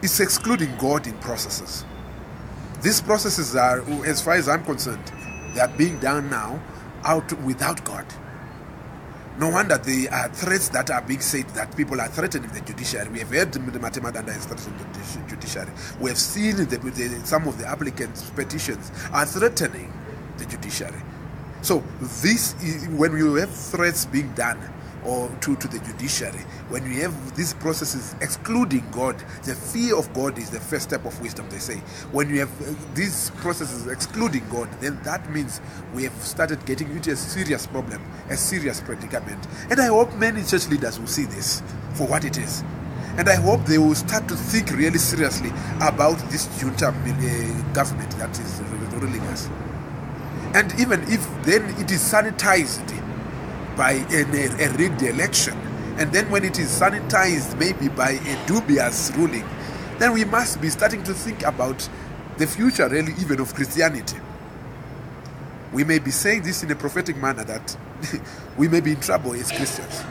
it's excluding God in processes. These processes are, as far as I'm concerned, they are being done now out without God. No wonder there are threats that are being said that people are threatening the judiciary. We have heard the Matemada is threatening the judiciary. We have seen some of the applicants' petitions are threatening the judiciary. So this is, when you have threats being done or to the judiciary, when you have these processes excluding God, the fear of God is the first step of wisdom, they say. When you have these processes excluding God, then that means we have started getting into a serious problem, a serious predicament. And I hope many church leaders will see this for what it is. And I hope they will start to think really seriously about this junta government that is ruling us. And even if then it is sanitized by a rigged election, and then when it is sanitized maybe by a dubious ruling, then we must be starting to think about the future really even of Christianity. We may be saying this in a prophetic manner that we may be in trouble as Christians.